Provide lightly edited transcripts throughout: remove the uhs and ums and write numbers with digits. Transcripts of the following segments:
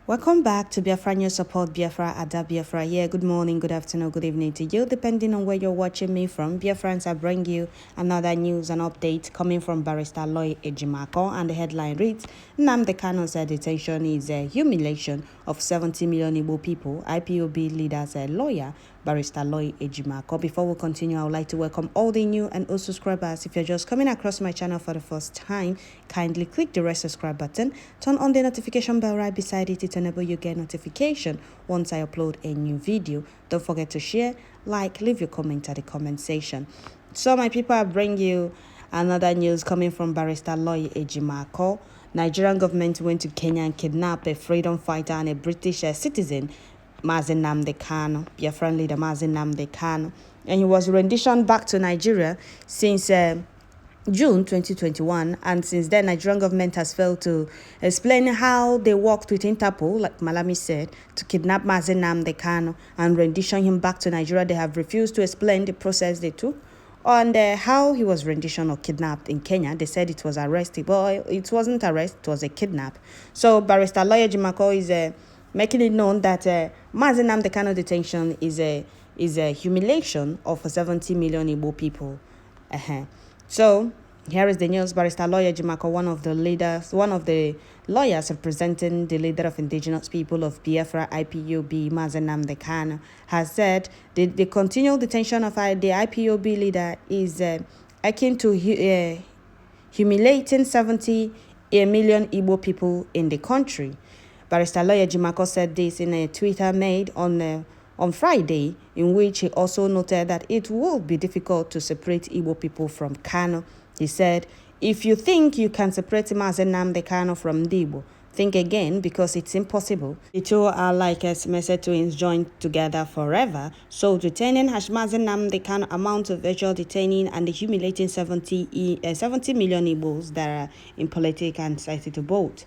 Welcome back to Biafra News Support Biafra Ada Biafra here. Good morning, good afternoon, good evening to you, depending on where you're watching me from. Biafrans, I bring you another news and update coming from Barrister Lawyer Ejimakor, and the headline reads, Nnamdi Kanu's detention is a humiliation of 70 million Igbo people. IPOB leaders lawyer Barrister Lawyer Ejimakor. Before we continue, I would like to welcome all the new and old subscribers. If you're just coming across my channel for the first time, kindly click the red subscribe button, turn on the notification bell right beside it to enable you get notification once I upload a new video. Don't forget to share, like, leave your comment at the comment section. So my people, I bring you another news coming from Barrister Lawyer Ejimakor. Nigerian government went to Kenya and kidnapped a freedom fighter and a British citizen, Nnamdi Kanu, Biafran leader Nnamdi Kanu, and he was renditioned back to Nigeria since June 2021, and since then Nigerian government has failed to explain how they worked with Interpol, like Malami said, to kidnap Nnamdi Kanu and rendition him back to Nigeria. They have refused to explain the process they took and how he was renditioned or kidnapped in Kenya. They said it was arrested, but it wasn't arrest, it was a kidnap. So Barrister Lawyer Ejimakor is making it known that Nnamdi Kanu detention is a humiliation of 70 million Igbo people. So here is the news. Barrister Lawyer Ejimakor, one of the lawyers representing the leader of indigenous people of Biafra, IPOB, Nnamdi Kanu, has said the continual detention of the IPOB leader is akin to humiliating 70 million Igbo people in the country. Barrister Lawyer Ejimakor said this in a Twitter made on Friday, in which he also noted that it will be difficult to separate Igbo people from Kanu. He said, if you think you can separate Nnamdi Kanu from Igbo, think again, because it's impossible. The two are like Siamese twins joined together forever. So detaining Nnamdi Kanu amounts to virtual detaining and the humiliating 70 million Igbos that are in political anxiety to vote.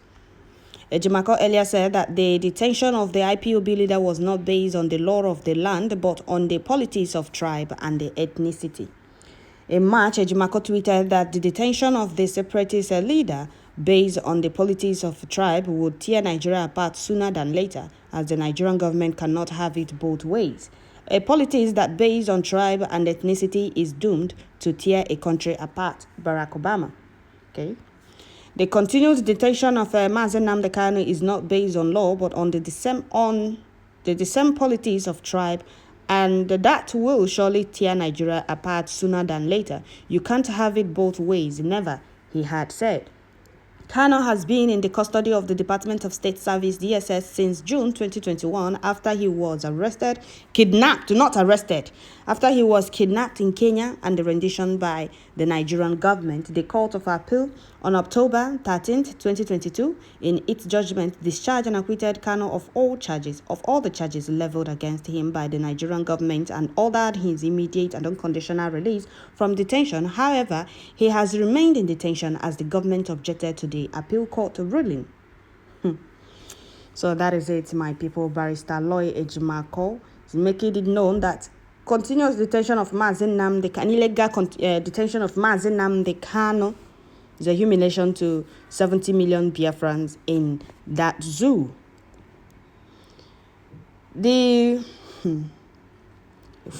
Ejimakor earlier said that the detention of the IPOB leader was not based on the law of the land, but on the politics of tribe and the ethnicity. In March, Ejimakor tweeted that the detention of the separatist leader based on the politics of tribe would tear Nigeria apart sooner than later, as the Nigerian government cannot have it both ways. A politics that based on tribe and ethnicity is doomed to tear a country apart. Barack Obama. Okay. The continued detention of Nnamdi Kanu is not based on law, but on the same politics of tribe, and that will surely tear Nigeria apart sooner than later. You can't have it both ways, never, he had said. Kanu has been in the custody of the Department of State Service, DSS, since June 2021 after he was after he was kidnapped in Kenya and the rendition by the Nigerian government. The Court of Appeal on October 13, 2022, in its judgment, discharged and acquitted Kanu of all the charges leveled against him by the Nigerian government, and ordered his immediate and unconditional release from detention. However, he has remained in detention as the government objected to the appeal court ruling. So that is it, my people. Barrister Lawyer Ejimakor is making it known that continuous detention of Nnamdi Kanu, illegal detention of Nnamdi Kanu, is a humiliation to 70 million Biafrans in that zoo. If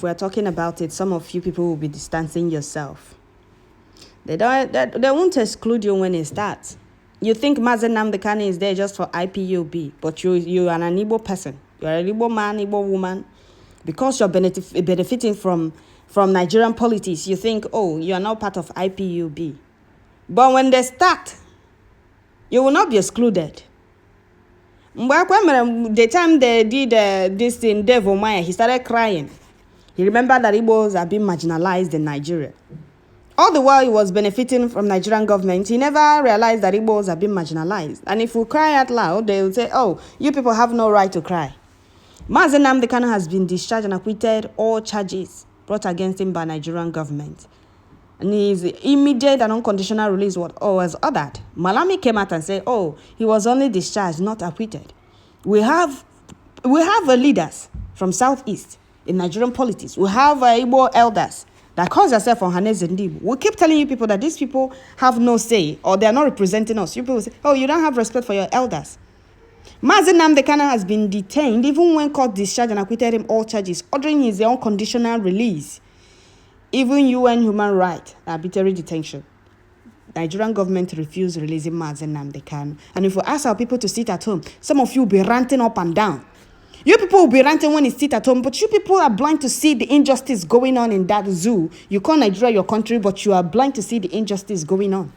we're talking about it, some of you people will be distancing yourself. They won't exclude you when it starts. You think Nnamdi Kanu is there just for IPOB, but you are an Igbo person. You are an Igbo man, Igbo woman. Because you're benefiting from Nigerian politics, you think, oh, you are now part of IPOB. But when they start, you will not be excluded. The time they did this in Dave Omaya, he started crying. He remembered that Igbos are being marginalized in Nigeria. All the while he was benefiting from Nigerian government, he never realized that Igbos are being marginalized. And if we cry out loud, they will say, oh, you people have no right to cry. Nnamdi Kanu has been discharged and acquitted all charges brought against him by Nigerian government. And his immediate and unconditional release was ordered. Malami came out and said, oh, he was only discharged, not acquitted. We have leaders from Southeast in Nigerian politics. We have Igbo elders that calls themselves Ohaneze Ndibu. We keep telling you people that these people have no say, or they are not representing us. You people say, oh, you don't have respect for your elders. Nnamdi Kanu has been detained even when court discharged and acquitted him all charges, ordering his unconditional release. Even UN human rights arbitrary detention. Nigerian government refused releasing Nnamdi Kanu. And if we ask our people to sit at home, some of you will be ranting up and down. You people will be ranting when you sit at home, but you people are blind to see the injustice going on in that zoo. You call Nigeria your country, but you are blind to see the injustice going on.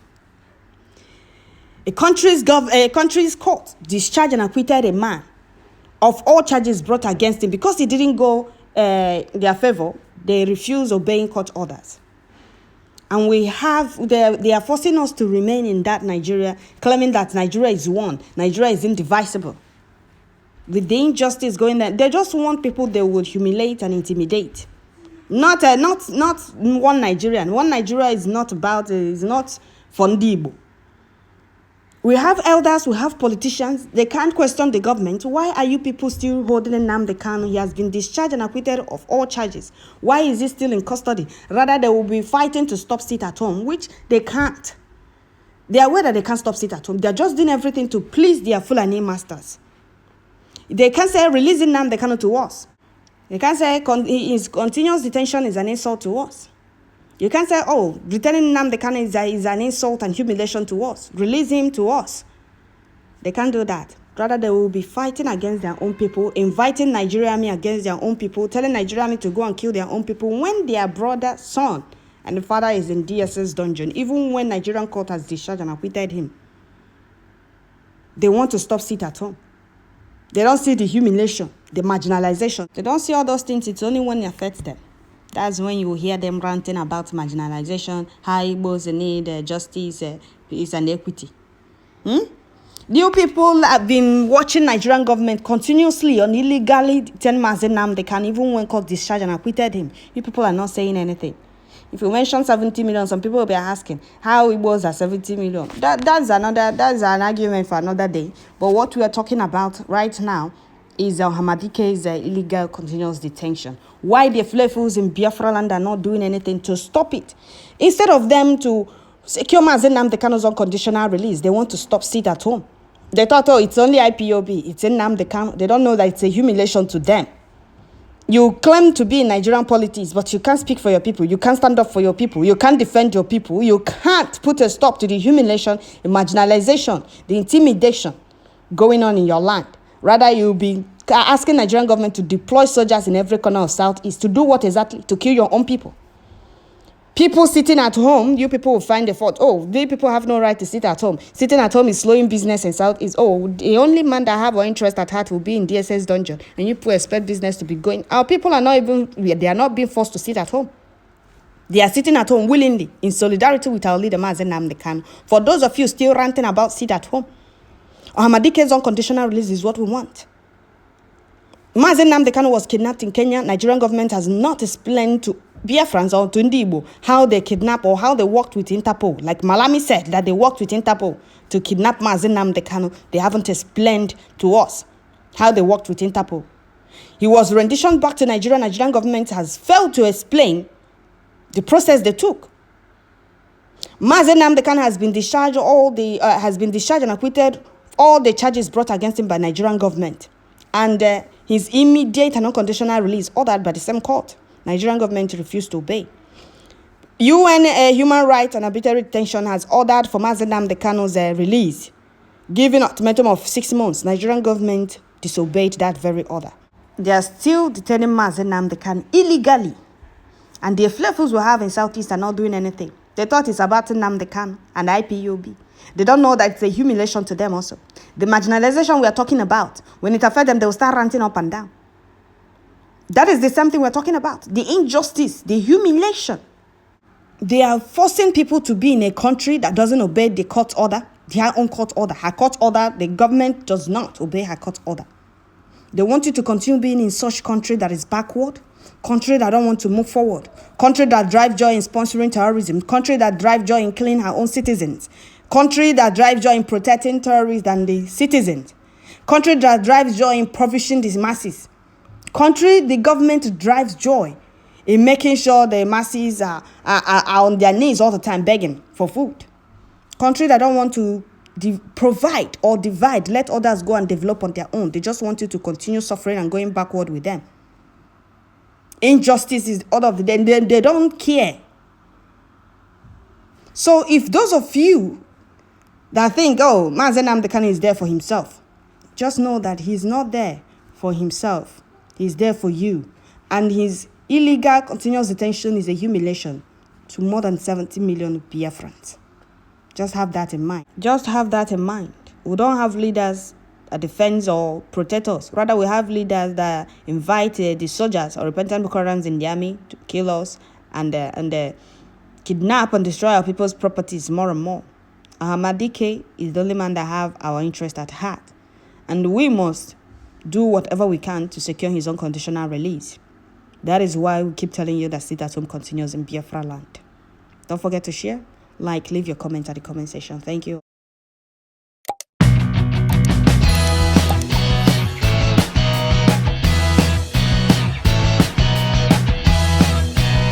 A country's court discharged and acquitted a man of all charges brought against him because he didn't go their favor. They refuse obeying court orders. And they are forcing us to remain in that Nigeria, claiming that Nigeria is one, Nigeria is indivisible. With the injustice going there, they just want people they would humiliate and intimidate. Not one Nigerian. One Nigeria is not Fondibo. We have elders, we have politicians. They can't question the government. Why are you people still holding Nnamdi Kanu? He has been discharged and acquitted of all charges. Why is he still in custody? Rather, they will be fighting to stop sit at home, which they can't. They are aware that they can't stop sit at home. They are just doing everything to please their Fulani masters. They can't say releasing Nnamdi Kanu to us. They can't say his continuous detention is an insult to us. You can't say, oh, returning Nnamdi Kanu is an insult and humiliation to us. Release him to us. They can't do that. Rather, they will be fighting against their own people, inviting Nigerian army against their own people, telling Nigerian army to go and kill their own people when their brother, son, and the father is in DSS dungeon, even when Nigerian court has discharged and acquitted him. They want to stop sit at home. They don't see the humiliation, the marginalization. They don't see all those things. It's only when it affects them. That's when you hear them ranting about marginalization, how Igbos need justice, peace, and equity. You people have been watching Nigerian government continuously on illegally detain Nnamdi Kanu, even when court discharged and acquitted him. You people are not saying anything. If you mention 70 million, some people will be asking how Igbos are 70 million. That's an argument for another day. But what we are talking about right now is Hamadike's illegal continuous detention. Why the flavors in Biafra land are not doing anything to stop it. Instead of them to secure Nnamdi Kanu's unconditional release, they want to stop sit at home. They thought, oh, it's only IPOB, it's Nnamdi Kanu. They don't know that it's a humiliation to them. You claim to be in Nigerian politics, but you can't speak for your people. You can't stand up for your people. You can't defend your people. You can't put a stop to the humiliation, the marginalization, the intimidation going on in your land. Rather, you'll be asking Nigerian government to deploy soldiers in every corner of Southeast to do what exactly? To kill your own people. People sitting at home, you people will find the fault. Oh, they people have no right to sit at home. Sitting at home is slowing business in Southeast. Oh, the only man that have an interest at heart will be in DSS dungeon. And you people expect business to be going. Our people are they are not being forced to sit at home. They are sitting at home willingly in solidarity with our leader, Nnamdi Kanu. For those of you still ranting about sit at home, Hamadike's unconditional release is what we want. Nnamdi Kanu was kidnapped in Kenya. Nigerian government has not explained to biafrans or to Ndibo how they kidnap or how they worked with Interpol. Like Malami said that they worked with Interpol to kidnap Nnamdi Kanu. They haven't explained to us how they worked with Interpol. He was renditioned back to Nigeria. Nigerian government has failed to explain the process they took. Nnamdi Kanu has been discharged and acquitted all the charges brought against him by Nigerian government. And his immediate and unconditional release ordered by the same court. Nigerian government refused to obey. UN Human Rights and Arbitrary Detention has ordered for Nnamdi Kanu's release, given an ultimatum of 6 months. Nigerian government disobeyed that very order. They are still detaining Nnamdi Kanu illegally. And the flavors we have in Southeast are not doing anything. They thought it's about Nnamdi Kanu and IPOB. They don't know that it's a humiliation to them also. The marginalization we are talking about, when it affects them, they will start ranting up and down. That is the same thing we're talking about. The injustice, the humiliation. They are forcing people to be in a country that doesn't obey the court order, their own court order. Her court order, the government does not obey her court order. They want you to continue being in such country that is backward, country that don't want to move forward, country that drives joy in sponsoring terrorism, country that drives joy in killing her own citizens, country that drives joy in protecting terrorists and the citizens, country that drives joy in impoverishing the masses, country the government drives joy in making sure the masses are on their knees all the time begging for food, country that don't want to provide or divide, let others go and develop on their own. They just want you to continue suffering and going backward with them. Injustice is all of the day. They don't care. So if those of you that think, oh, Nnamdi Kanu is there for himself, just know that he's not there for himself. He's there for you. And his illegal continuous detention is a humiliation to more than 70 million biafrans. Just have that in mind. Just have that in mind. We don't have leaders that defend or protect us. Rather, we have leaders that invite the soldiers or repentant Boko Harams in the army to kill us and kidnap and destroy our people's properties more and more. Nnamdi is the only man that have our interest at heart. And we must do whatever we can to secure his unconditional release. That is why we keep telling you that Sit at Home continues in Biafra land. Don't forget to share, like, leave your comment at the comment section. Thank you.